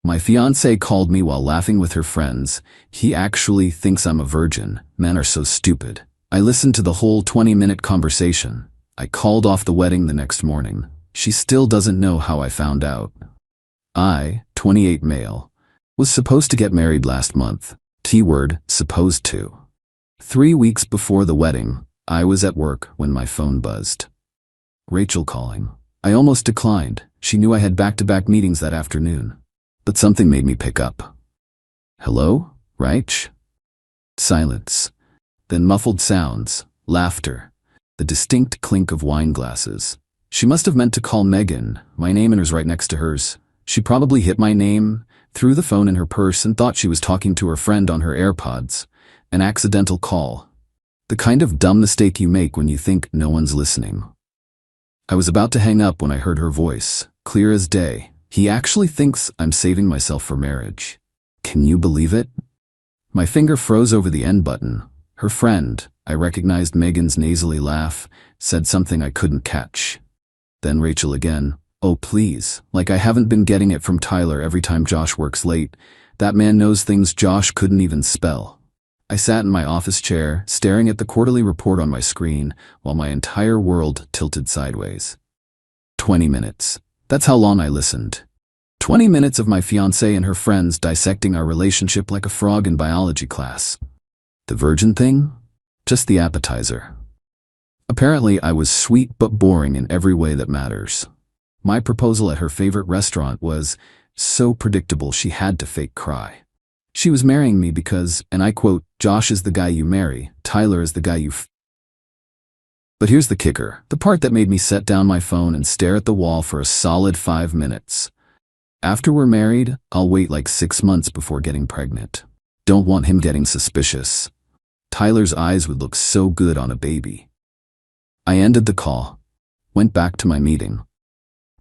My fiancé called me while laughing with her friends. He actually thinks I'm a virgin. Men are so stupid. I listened to the whole 20-minute conversation. I called off the wedding the next morning. She still doesn't know how I found out. I, 28 male, was supposed to get married last month. T-word, supposed to. 3 weeks before the wedding, I was at work when my phone buzzed. Rachel calling. I almost declined. She knew I had back-to-back meetings that afternoon. But something made me pick up. Hello, Rach? Silence. Then muffled sounds, laughter, the distinct clink of wine glasses. She must have meant to call Megan. My name was right next to hers. She probably hit my name, threw the phone in her purse and thought she was talking to her friend on her AirPods. An accidental call. The kind of dumb mistake you make when you think no one's listening. I was about to hang up when I heard her voice, clear as day. He actually thinks I'm saving myself for marriage. Can you believe it? My finger froze over the end button. Her friend, I recognized Megan's nasally laugh, said something I couldn't catch. Then Rachel again. Oh please, like I haven't been getting it from Tyler every time Josh works late. That man knows things Josh couldn't even spell. I sat in my office chair, staring at the quarterly report on my screen, while my entire world tilted sideways. 20 minutes. That's how long I listened. 20 minutes of my fiancée and her friends dissecting our relationship like a frog in biology class. The virgin thing? Just the appetizer. Apparently I was sweet but boring in every way that matters. My proposal at her favorite restaurant was so predictable she had to fake cry. She was marrying me because, and I quote, Josh is the guy you marry, Tyler is the guy you But here's the kicker, the part that made me set down my phone and stare at the wall for a solid 5 minutes. After we're married, I'll wait like 6 months before getting pregnant. Don't want him getting suspicious. Tyler's eyes would look so good on a baby. I ended the call, went back to my meeting,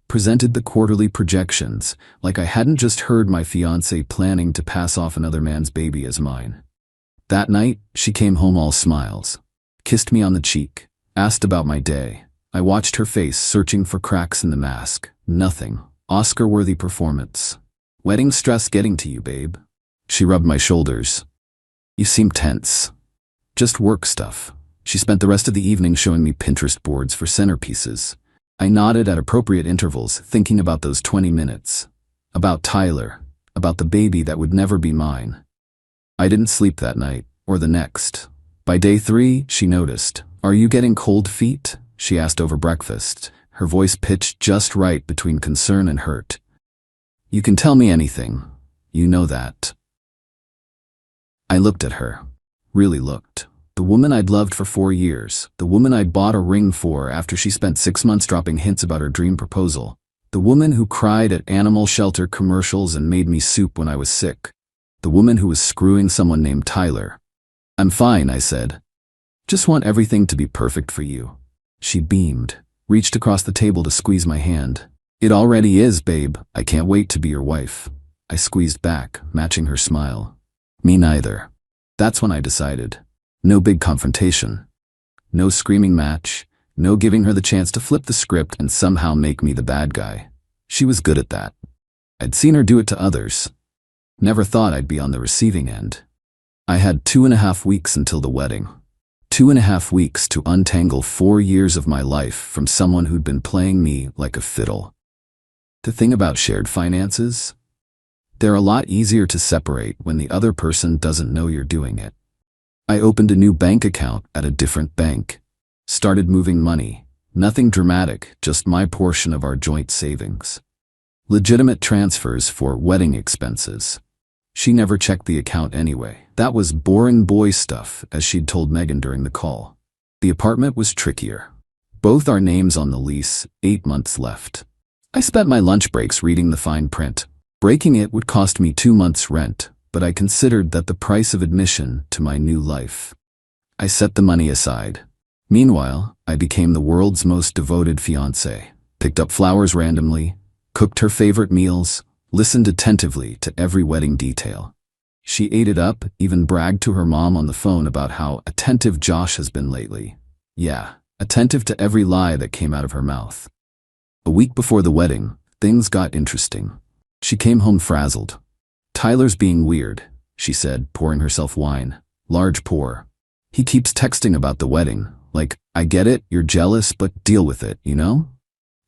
presented the quarterly projections like I hadn't just heard my fiancé planning to pass off another man's baby as mine. That night, she came home all smiles, kissed me on the cheek, asked about my day. I watched her face searching for cracks in the mask. Nothing. Oscar-worthy performance. Wedding stress getting to you, babe. She rubbed my shoulders. You seem tense. Just work stuff. She spent the rest of the evening showing me Pinterest boards for centerpieces. I nodded at appropriate intervals, thinking about those 20 minutes. About Tyler. About the baby that would never be mine. I didn't sleep that night, or the next. By day 3, she noticed. Are you getting cold feet? She asked over breakfast, her voice pitched just right between concern and hurt. You can tell me anything. You know that. I looked at her. Really looked. The woman I'd loved for 4 years. The woman I'd bought a ring for after she spent 6 months dropping hints about her dream proposal. The woman who cried at animal shelter commercials and made me soup when I was sick. The woman who was screwing someone named Tyler. I'm fine, I said. Just want everything to be perfect for you. She beamed, reached across the table to squeeze my hand. It already is, babe. I can't wait to be your wife. I squeezed back, matching her smile. Me neither. That's when I decided. No big confrontation. No screaming match. No giving her the chance to flip the script and somehow make me the bad guy. She was good at that. I'd seen her do it to others. Never thought I'd be on the receiving end. I had 2.5 weeks until the wedding. 2.5 weeks to untangle 4 years of my life from someone who'd been playing me like a fiddle. The thing about shared finances? They're a lot easier to separate when the other person doesn't know you're doing it. I opened a new bank account at a different bank. Started moving money. Nothing dramatic, just my portion of our joint savings. Legitimate transfers for wedding expenses. She never checked the account anyway. That was boring boy stuff, as she'd told Megan during the call. The apartment was trickier. Both our names on the lease, 8 months left. I spent my lunch breaks reading the fine print. Breaking it would cost me 2 months' rent, but I considered that the price of admission to my new life. I set the money aside. Meanwhile, I became the world's most devoted fiancé. Picked up flowers randomly, cooked her favorite meals, listened attentively to every wedding detail. She ate it up, even bragged to her mom on the phone about how attentive Josh has been lately. Yeah, attentive to every lie that came out of her mouth. A week before the wedding, things got interesting. She came home frazzled. Tyler's being weird, she said, pouring herself wine. Large pour. He keeps texting about the wedding. Like, I get it, you're jealous, but deal with it, you know?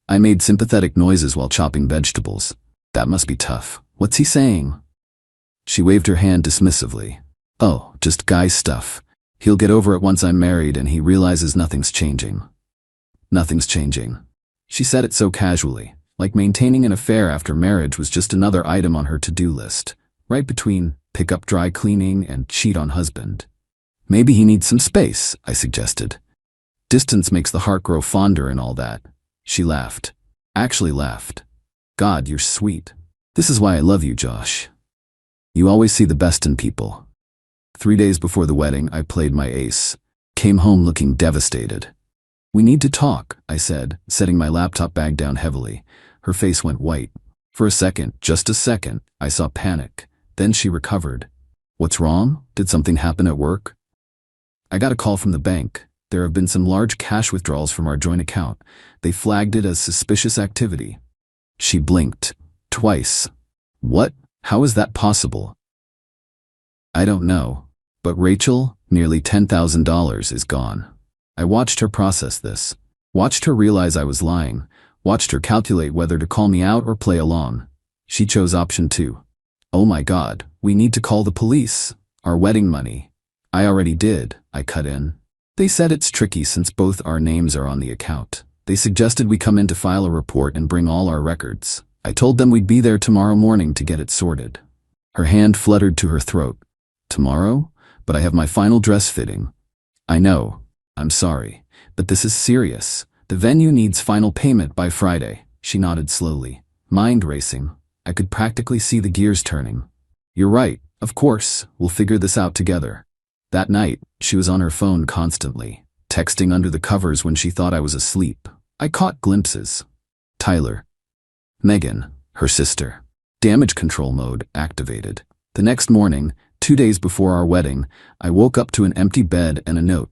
I made sympathetic noises while chopping vegetables. That must be tough. What's he saying? She waved her hand dismissively. Oh, just guy stuff. He'll get over it once I'm married and he realizes nothing's changing. Nothing's changing. She said it so casually, like maintaining an affair after marriage was just another item on her to-do list, right between pick up dry cleaning and cheat on husband. Maybe he needs some space, I suggested. Distance makes the heart grow fonder and all that. She laughed. Actually laughed. God, you're sweet. This is why I love you, Josh. You always see the best in people. 3 days before the wedding, I played my ace. Came home looking devastated. We need to talk, I said, setting my laptop bag down heavily. Her face went white. For a second, just a second, I saw panic. Then she recovered. What's wrong? Did something happen at work? I got a call from the bank. There have been some large cash withdrawals from our joint account. They flagged it as suspicious activity. She blinked. Twice. What? How is that possible? I don't know. But Rachel, nearly $10,000 is gone. I watched her process this. Watched her realize I was lying. Watched her calculate whether to call me out or play along. She chose option 2. Oh my God, we need to call the police. Our wedding money. I already did, I cut in. They said it's tricky since both our names are on the account. They suggested we come in to file a report and bring all our records. I told them we'd be there tomorrow morning to get it sorted. Her hand fluttered to her throat. Tomorrow? But I have my final dress fitting. I know. I'm sorry. But this is serious. The venue needs final payment by Friday. She nodded slowly. Mind racing. I could practically see the gears turning. You're right. Of course. We'll figure this out together. That night, she was on her phone constantly, texting under the covers when she thought I was asleep. I caught glimpses. Tyler. Megan, her sister. Damage control mode activated. The next morning, 2 days before our wedding, I woke up to an empty bed and a note.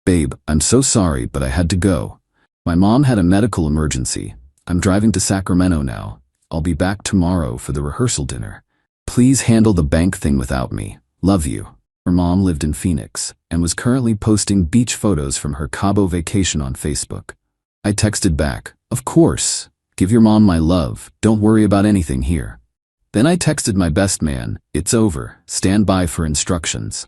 Babe, I'm so sorry, but I had to go. My mom had a medical emergency. I'm driving to Sacramento now. I'll be back tomorrow for the rehearsal dinner. Please handle the bank thing without me. Love you. Her mom lived in Phoenix and was currently posting beach photos from her Cabo vacation on Facebook. I texted back, of course. Give your mom my love. Don't worry about anything here. Then I texted my best man, it's over. Stand by for instructions.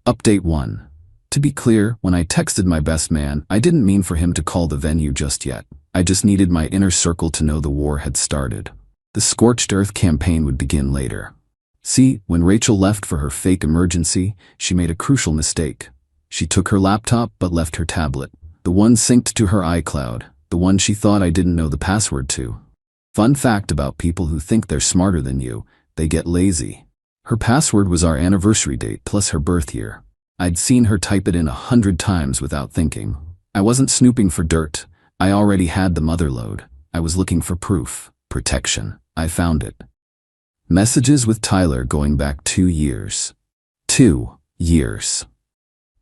Update 1. To be clear, when I texted my best man, I didn't mean for him to call the venue just yet. I just needed my inner circle to know the war had started. The scorched earth campaign would begin later. See, when Rachel left for her fake emergency, she made a crucial mistake. She took her laptop but left her tablet. The one synced to her iCloud, the one she thought I didn't know the password to. Fun fact about people who think they're smarter than you, they get lazy. Her password was our anniversary date plus her birth year. I'd seen her type it in 100 times without thinking. I wasn't snooping for dirt. I already had the motherlode. I was looking for proof, protection. I found it. Messages with Tyler going back 2 years. 2 years.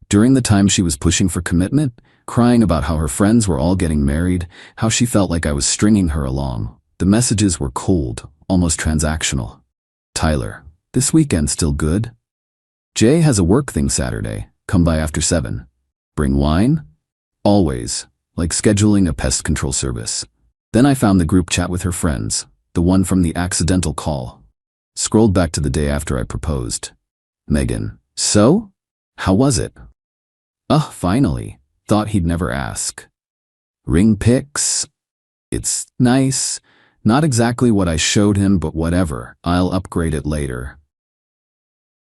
During the time she was pushing for commitment, crying about how her friends were all getting married, how she felt like I was stringing her along. The messages were cold, almost transactional. Tyler, this weekend still good? Jay has a work thing Saturday. Come by after 7. Bring wine? Always. Like scheduling a pest control service. Then I found the group chat with her friends, the one from the accidental call. Scrolled back to the day after I proposed. Megan, so? How was it? Finally. Thought he'd never ask. Ring pics? It's nice. Not exactly what I showed him, but whatever. I'll upgrade it later.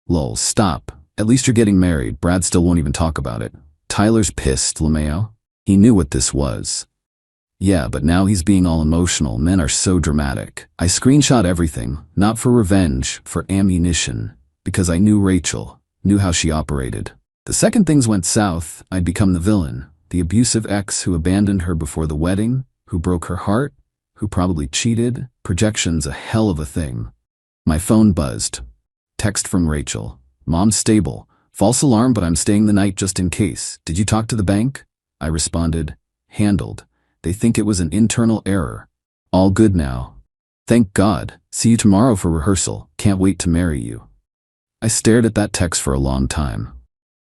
Lol, stop. At least you're getting married. Brad still won't even talk about it. Tyler's pissed, LeMayo. He knew what this was. Yeah, but now he's being all emotional. Men are so dramatic. I screenshot everything, not for revenge, for ammunition. Because I knew Rachel, knew how she operated. The second things went south, I'd become the villain. The abusive ex who abandoned her before the wedding, who broke her heart, who probably cheated. Projection's a hell of a thing. My phone buzzed. Text from Rachel. Mom's stable. False alarm, but I'm staying the night just in case. Did you talk to the bank? I responded. Handled. They think it was an internal error. All good now. Thank God. See you tomorrow for rehearsal. Can't wait to marry you. I stared at that text for a long time.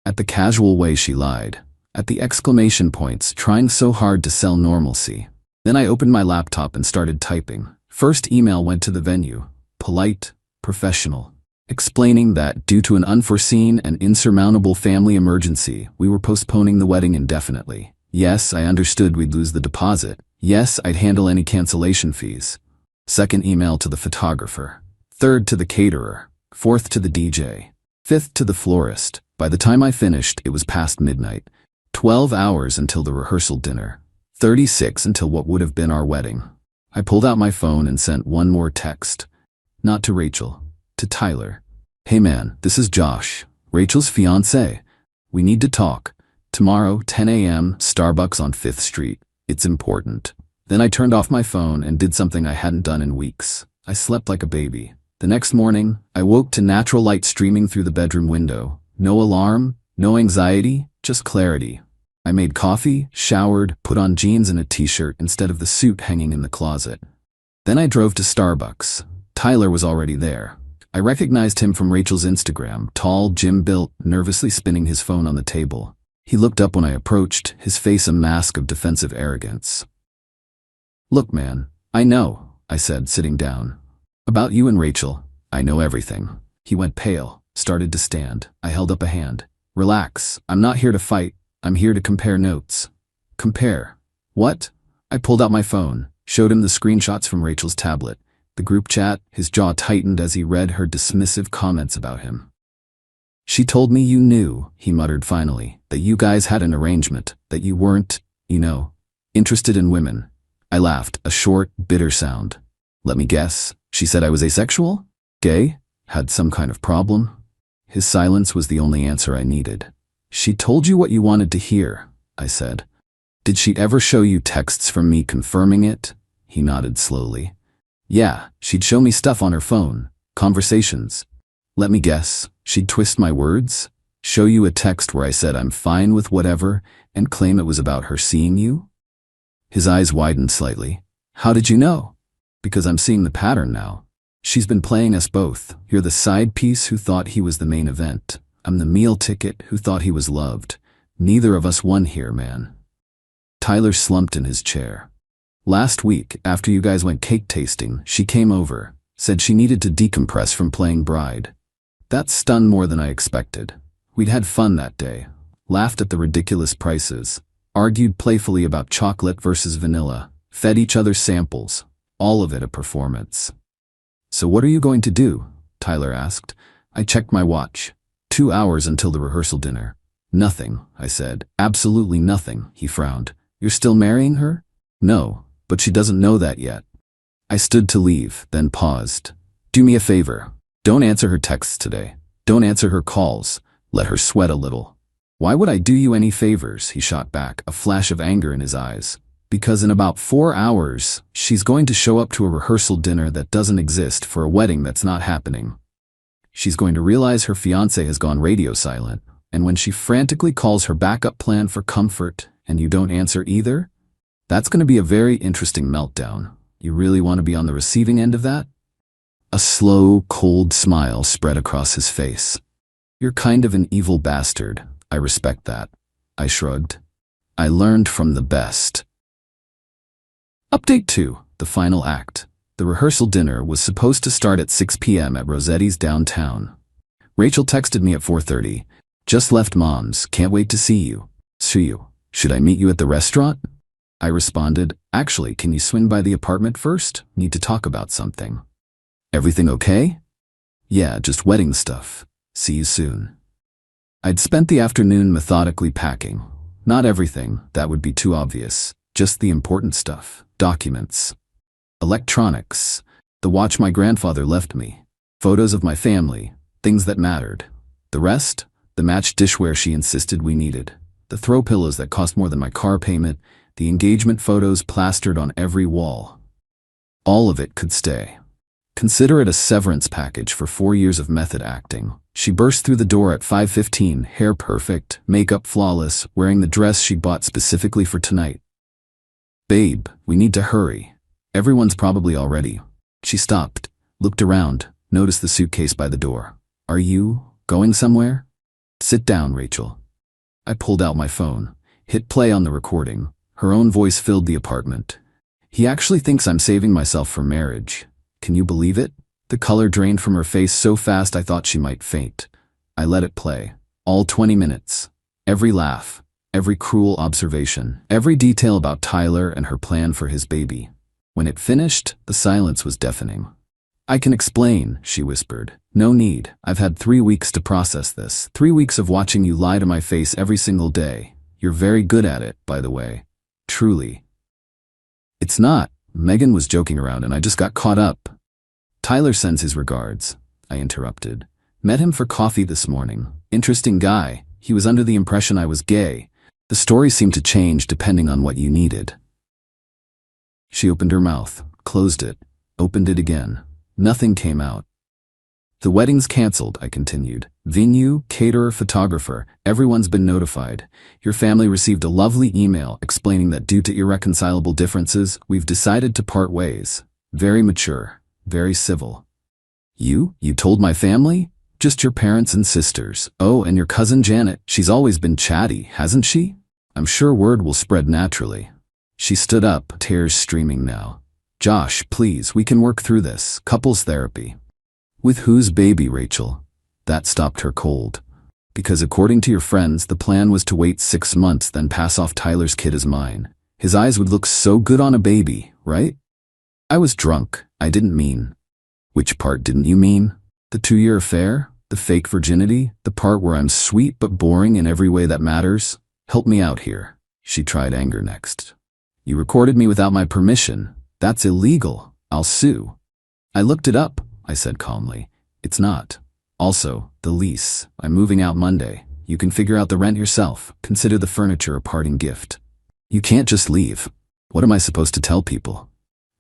At the casual way she lied. At the exclamation points, trying so hard to sell normalcy. Then I opened my laptop and started typing. First email went to the venue. Polite, professional. Explaining that, due to an unforeseen and insurmountable family emergency, we were postponing the wedding indefinitely. Yes, I understood we'd lose the deposit. Yes, I'd handle any cancellation fees. Second email to the photographer. Third to the caterer. Fourth to the DJ. Fifth to the florist. By the time I finished, it was past midnight. 12 hours until the rehearsal dinner. 36 until what would have been our wedding. I pulled out my phone and sent one more text. Not to Rachel. To Tyler. Hey man, this is Josh, Rachel's fiancé. We need to talk. Tomorrow, 10 a.m., Starbucks on 5th Street. It's important. Then I turned off my phone and did something I hadn't done in weeks. I slept like a baby. The next morning, I woke to natural light streaming through the bedroom window. No alarm, no anxiety, just clarity. I made coffee, showered, put on jeans and a t-shirt instead of the suit hanging in the closet. Then I drove to Starbucks. Tyler was already there. I recognized him from Rachel's Instagram, tall, gym-built, nervously spinning his phone on the table. He looked up when I approached, his face a mask of defensive arrogance. Look, man, I know, I said, sitting down. About you and Rachel, I know everything. He went pale, started to stand. I held up a hand. Relax, I'm not here to fight. I'm here to compare notes. Compare? What? I pulled out my phone, showed him the screenshots from Rachel's tablet. The group chat, his jaw tightened as he read her dismissive comments about him. She told me you knew, he muttered finally, that you guys had an arrangement, that you weren't, interested in women. I laughed, a short, bitter sound. Let me guess, she said I was asexual? Gay? Had some kind of problem? His silence was the only answer I needed. She told you what you wanted to hear, I said. Did she ever show you texts from me confirming it? He nodded slowly. Yeah, she'd show me stuff on her phone, conversations. Let me guess, she'd twist my words? Show you a text where I said I'm fine with whatever and claim it was about her seeing you? His eyes widened slightly. How did you know? Because I'm seeing the pattern now. She's been playing us both. You're the side piece who thought he was the main event. I'm the meal ticket who thought he was loved. Neither of us won here, man. Tyler slumped in his chair. Last week, after you guys went cake tasting, she came over, said she needed to decompress from playing bride. That stunned more than I expected. We'd had fun that day, laughed at the ridiculous prices, argued playfully about chocolate versus vanilla, fed each other samples, all of it a performance. So what are you going to do? Tyler asked. I checked my watch. 2 hours until the rehearsal dinner. Nothing, I said. Absolutely nothing, he frowned. You're still marrying her? No, but she doesn't know that yet. I stood to leave, then paused. Do me a favor. Don't answer her texts today. Don't answer her calls. Let her sweat a little. Why would I do you any favors? He shot back, a flash of anger in his eyes. Because in about 4 hours, she's going to show up to a rehearsal dinner that doesn't exist for a wedding that's not happening. She's going to realize her fiancé has gone radio silent, and when she frantically calls her backup plan for comfort and you don't answer either, that's going to be a very interesting meltdown. You really want to be on the receiving end of that? A slow, cold smile spread across his face. You're kind of an evil bastard. I respect that. I shrugged. I learned from the best. Update 2, the final act. The rehearsal dinner was supposed to start at 6 p.m. at Rosetti's downtown. Rachel texted me at 4:30. Just left Mom's, can't wait to see you. See you. Should I meet you at the restaurant? I responded, actually, can you swing by the apartment first? Need to talk about something. Everything okay? Yeah, just wedding stuff. See you soon. I'd spent the afternoon methodically packing. Not everything, that would be too obvious. Just the important stuff. Documents. Electronics. The watch my grandfather left me. Photos of my family. Things that mattered. The rest? The matched dishware she insisted we needed. The throw pillows that cost more than my car payment. The engagement photos plastered on every wall. All of it could stay. Consider it a severance package for 4 years of method acting. She burst through the door at 5:15, hair perfect, makeup flawless, wearing the dress she'd bought specifically for tonight. Babe, we need to hurry. Everyone's probably all ready. She stopped, looked around, noticed the suitcase by the door. Are you going somewhere? Sit down, Rachel. I pulled out my phone, hit play on the recording. Her own voice filled the apartment. He actually thinks I'm saving myself for marriage. Can you believe it? The color drained from her face so fast I thought she might faint. I let it play. All 20 minutes. Every laugh, every cruel observation, every detail about Tyler and her plan for his baby. When it finished, the silence was deafening. I can explain, she whispered. No need. I've had 3 weeks to process this. 3 weeks of watching you lie to my face every single day. You're very good at it, by the way. Truly. It's not. Megan was joking around and I just got caught up. Tyler sends his regards. I interrupted. Met him for coffee this morning. Interesting guy. He was under the impression I was gay. The story seemed to change depending on what you needed. She opened her mouth, closed it, opened it again. Nothing came out. The wedding's canceled, I continued. Venue, caterer, photographer, everyone's been notified. Your family received a lovely email explaining that due to irreconcilable differences, we've decided to part ways. Very mature, very civil. You told my family? Just your parents and sisters. Oh, and your cousin Janet. She's always been chatty, hasn't she? I'm sure word will spread naturally. She stood up, tears streaming now. Josh, please, we can work through this. Couples therapy. With whose baby, Rachel? That stopped her cold. Because according to your friends, the plan was to wait 6 months, then pass off Tyler's kid as mine. His eyes would look so good on a baby, right? I was drunk. I didn't mean. Which part didn't you mean? The 2-year affair? The fake virginity? The part where I'm sweet but boring in every way that matters? Help me out here. She tried anger next. You recorded me without my permission. That's illegal. I'll sue. I looked it up, I said calmly. It's not. Also, the lease. I'm moving out Monday. You can figure out the rent yourself. Consider the furniture a parting gift. You can't just leave. What am I supposed to tell people?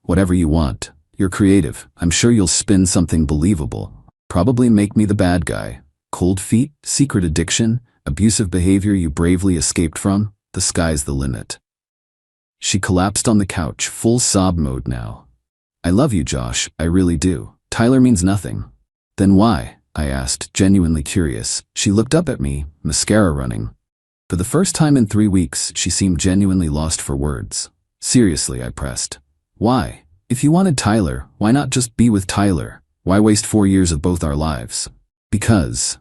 Whatever you want. You're creative. I'm sure you'll spin something believable. Probably make me the bad guy. Cold feet, secret addiction, abusive behavior you bravely escaped from. The sky's the limit. She collapsed on the couch, full sob mode now. I love you, Josh. I really do. Tyler means nothing. Then why? I asked, genuinely curious. She looked up at me, mascara running. For the first time in 3 weeks, she seemed genuinely lost for words. Seriously, I pressed. Why? If you wanted Tyler, why not just be with Tyler? Why waste 4 years of both our lives? Because.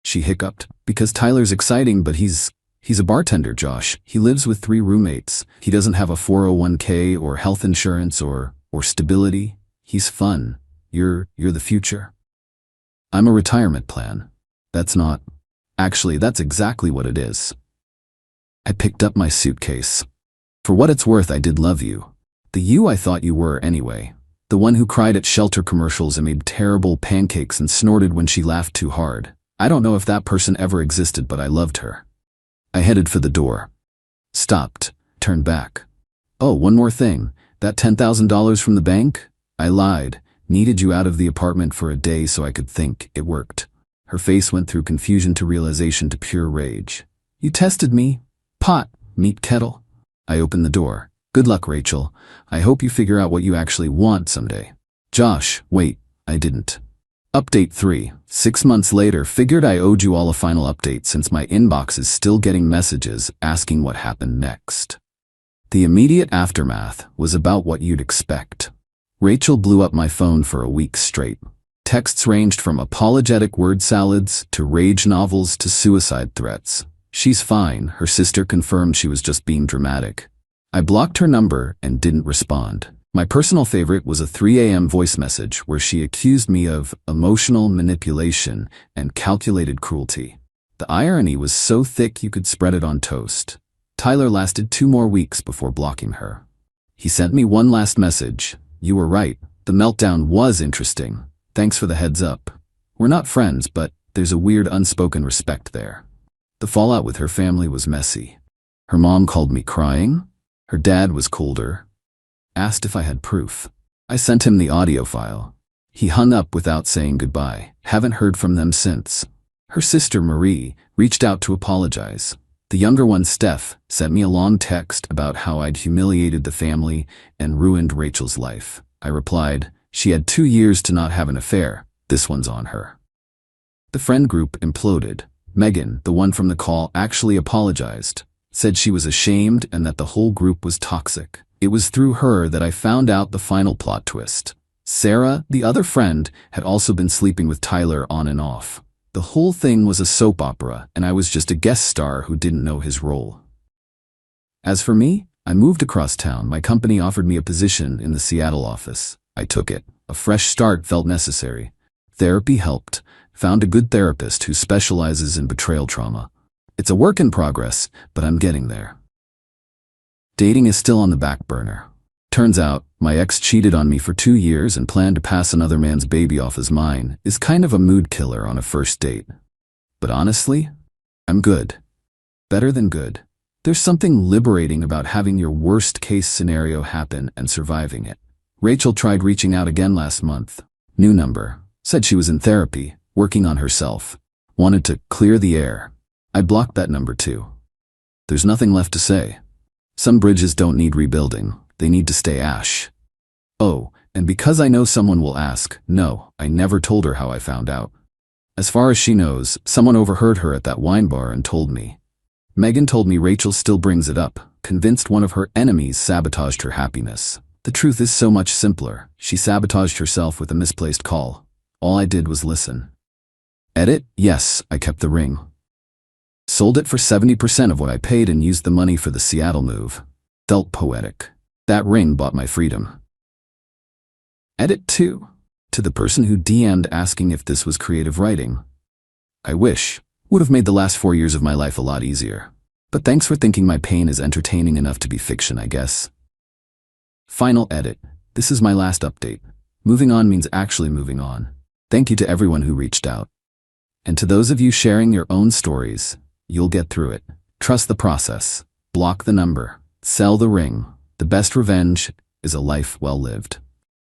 She hiccuped. Because Tyler's exciting, but he's a bartender, Josh. He lives with 3 roommates. He doesn't have a 401k or health insurance or stability. He's fun. You're the future. I'm a retirement plan. That's not. Actually, that's exactly what it is. I picked up my suitcase. For what it's worth, I did love you. The you I thought you were anyway. The one who cried at shelter commercials and made terrible pancakes and snorted when she laughed too hard. I don't know if that person ever existed, but I loved her. I headed for the door. Stopped. Turned back. Oh, one more thing. That $10,000 from the bank? I lied. Needed you out of the apartment for a day so I could think. It worked. Her face went through confusion to realization to pure rage. You tested me. Pot. Meet kettle. I opened the door. Good luck, Rachel. I hope you figure out what you actually want someday. Josh, wait. I didn't. Update 3. 6 months later, figured I owed you all a final update since my inbox is still getting messages asking what happened next. The immediate aftermath was about what you'd expect. Rachel blew up my phone for a week straight. Texts ranged from apologetic word salads to rage novels to suicide threats. She's fine, her sister confirmed she was just being dramatic. I blocked her number and didn't respond. My personal favorite was a 3 a.m. voice message where she accused me of emotional manipulation and calculated cruelty. The irony was so thick you could spread it on toast. Tyler lasted 2 more weeks before blocking her. He sent me one last message. You were right. The meltdown was interesting. Thanks for the heads up. We're not friends, but there's a weird unspoken respect there. The fallout with her family was messy. Her mom called me crying. Her dad was colder. Asked if I had proof. I sent him the audio file. He hung up without saying goodbye. Haven't heard from them since. Her sister, Marie, reached out to apologize. The younger one, Steph, sent me a long text about how I'd humiliated the family and ruined Rachel's life. I replied, She had 2 years to not have an affair. This one's on her. The friend group imploded. Megan, the one from the call, actually apologized, said she was ashamed and that the whole group was toxic. It was through her that I found out the final plot twist. Sarah, the other friend, had also been sleeping with Tyler on and off. The whole thing was a soap opera, and I was just a guest star who didn't know his role. As for me, I moved across town. My company offered me a position in the Seattle office. I took it. A fresh start felt necessary. Therapy helped. Found a good therapist who specializes in betrayal trauma. It's a work in progress, but I'm getting there. Dating is still on the back burner. Turns out, my ex cheated on me for 2 years and planned to pass another man's baby off as mine. Is kind of a mood killer on a first date. But honestly, I'm good. Better than good. There's something liberating about having your worst case scenario happen and surviving it. Rachel tried reaching out again last month. New number. Said she was in therapy, working on herself. Wanted to clear the air. I blocked that number too. There's nothing left to say. Some bridges don't need rebuilding. They need to stay ash. Oh, and because I know someone will ask, no, I never told her how I found out. As far as she knows, someone overheard her at that wine bar and told me. Megan told me Rachel still brings it up, convinced one of her enemies sabotaged her happiness. The truth is so much simpler. She sabotaged herself with a misplaced call. All I did was listen. Edit, yes, I kept the ring. Sold it for 70% of what I paid and used the money for the Seattle move. Felt poetic. That ring bought my freedom. Edit 2. To the person who DM'd asking if this was creative writing. I wish. Would have made the last 4 years of my life a lot easier. But thanks for thinking my pain is entertaining enough to be fiction, I guess. Final edit. This is my last update. Moving on means actually moving on. Thank you to everyone who reached out. And to those of you sharing your own stories, you'll get through it. Trust the process. Block the number. Sell the ring. The best revenge is a life well lived.